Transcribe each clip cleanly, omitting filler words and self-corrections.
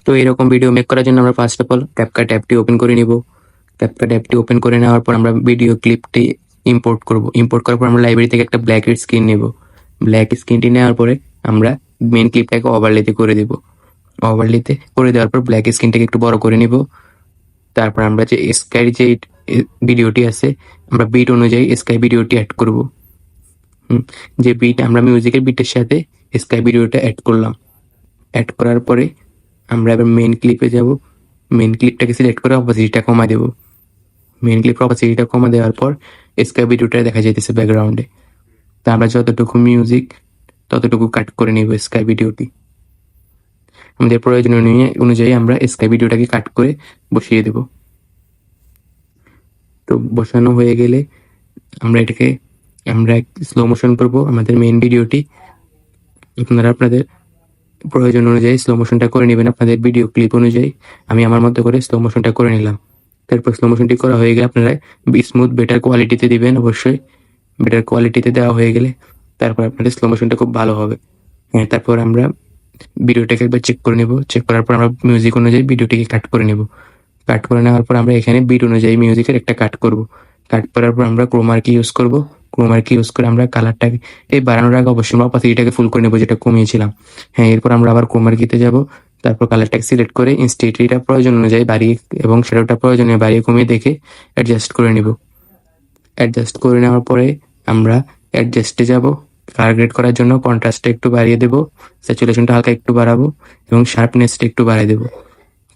তো এরকম video make করার জন্য আমরা ফার্স্ট অফ অল ক্যাপকাট অ্যাপটি ওপেন করে নিব। ক্যাপকাট অ্যাপটি ওপেন করে নেওয়ার পর আমরা ভিডিও ক্লিপটি ইম্পোর্ট করব। ইম্পোর্ট করার পর আমরা লাইব্রেরি থেকে একটা ব্ল্যাক স্ক্রিন নেব। ব্ল্যাক স্ক্রিনটি নেওয়ার পরে আমরা মেন ক্লিপটাকে ওভারলেতে করে দেব। ওভারলেতে করে দেওয়ার পর ব্ল্যাক স্ক্রিনটাকে একটু বড় করে নিব। তারপর আমরা যে স্কাই যে ভিডিওটি আছে আমরা বিট অনুযায়ী স্কাই ভিডিওটি অ্যাড করব। যে বিট আমরা মিউজিকের বিটের সাথে স্কাই ভিডিওটা অ্যাড করলাম। অ্যাড করার পরে আমরা এবার মেন ক্লিপে যাব। মেন ক্লিপটাকে সিলেক্ট করে অপাসিটিটা কমা দেব। মেন ক্লিপের অপাসিটিটা কমা দেওয়ার পর স্কাই ভিডিওটা দেখা যাইতেছে ব্যাকগ্রাউন্ডে। তা আমরা যতটুকু মিউজিক ততটুকু কাট করে নিব স্কাই ভিডিওটি। আমাদের প্রয়োজন অনুযায়ী আমরা স্কাই ভিডিওটাকে কাট করে বসিয়ে দেব। তো বসানো হয়ে গেলে আমরা এটাকে স্লো মোশন করব আমাদের মেন ভিডিওটি। আপনারা আপনাদের প্রয়োজন অনুযায়ী স্লো মোশনটা করে নেবেন আপনাদের ভিডিও ক্লিপ অনুযায়ী। আমি আমার মতো করে স্লো মোশনটা করে নিলাম। তারপর স্লো মোশনটি করা হয়ে গেলে আপনারা স্মুথ বেটার কোয়ালিটিতে দিবেন অবশ্যই। বেটার কোয়ালিটিতে দেওয়া হয়ে গেলে তারপর আপনাদের স্লো মোশনটা খুব ভালো হবে। হ্যাঁ, তারপর আমরা ভিডিওটাকে একবার চেক করে নেব। চেক করার পর আমরা মিউজিক অনুযায়ী ভিডিওটিকে কাট করে নেব। কাট করে নেওয়ার পর আমরা এখানে বিট অনুযায়ী মিউজিকের একটা কাট করব। কাট করার পর আমরা ক্রোমার্কি ইউজ করব। ক্রোমার্কি ইউজ করে আমরা কালারটাকে বাড়ানোর আগে অবশ্যই আমরা অপাসিটিটাকে ফুল করে নেব, যেটা কমিয়েছিলাম। হ্যাঁ, এরপর আমরা আবার ক্রোমার্কিতে যাব। তারপর কালারটাকে সিলেক্ট করে ইনস্টেন্সিটিটা প্রয়োজন অনুযায়ী বাড়িয়ে এবং শ্যাডোটা প্রয়োজনে বাড়িয়ে কমিয়ে দেখে অ্যাডজাস্ট করে নেব। অ্যাডজাস্ট করে নেওয়ার পরে আমরা অ্যাডজাস্টে যাব। কালার গ্রেড করার জন্য কন্ট্রাস্টটা একটু বাড়িয়ে দেব, স্যাচুরেশনটা হালকা একটু বাড়াবো এবং শার্পনেসটা একটু বাড়িয়ে দেবো।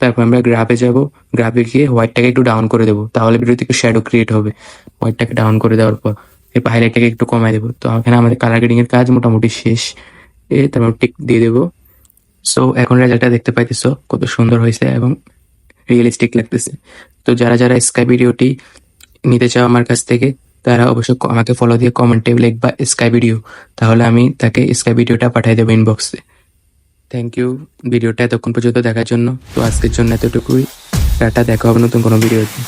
তারপর আমরা গ্রাফে যাব। গ্রাফে গিয়ে হোয়াইটটাকে একটু ডাউন করে দেবো, তাহলে ভিডিওতে একটু শ্যাডো ক্রিয়েট হবে। হোয়াইটটাকে ডাউন করে দেওয়ার পর এরপর হাইলাইটটাকে একটু কমায় দেবো। তো এখানে আমাদের কালার গ্রেডিং এর কাজ মোটামুটি শেষ। তারপর টিক দিয়ে দেবো। সো এখন রেজাল্টটা দেখতে পাইতেছো কত সুন্দর হয়েছে এবং রিয়েলিস্টিক লাগতেছে। তো যারা যারা স্কাই ভিডিওটি নিতে চাও আমার কাছ থেকে তারা অবশ্যই আমাকে ফলো দিয়ে কমেন্টে লিখবা স্কাই ভিডিও, তাহলে আমি তাকে স্কাই ভিডিওটা পাঠিয়ে দেবো ইনবক্সে। থ্যাংক ইউ ভিডিওটা এতক্ষণ পর্যন্ত দেখার জন্য। তো আজকের জন্য এতটুকুই। টাটা, দেখা হবে নতুন কোনো ভিডিওতে।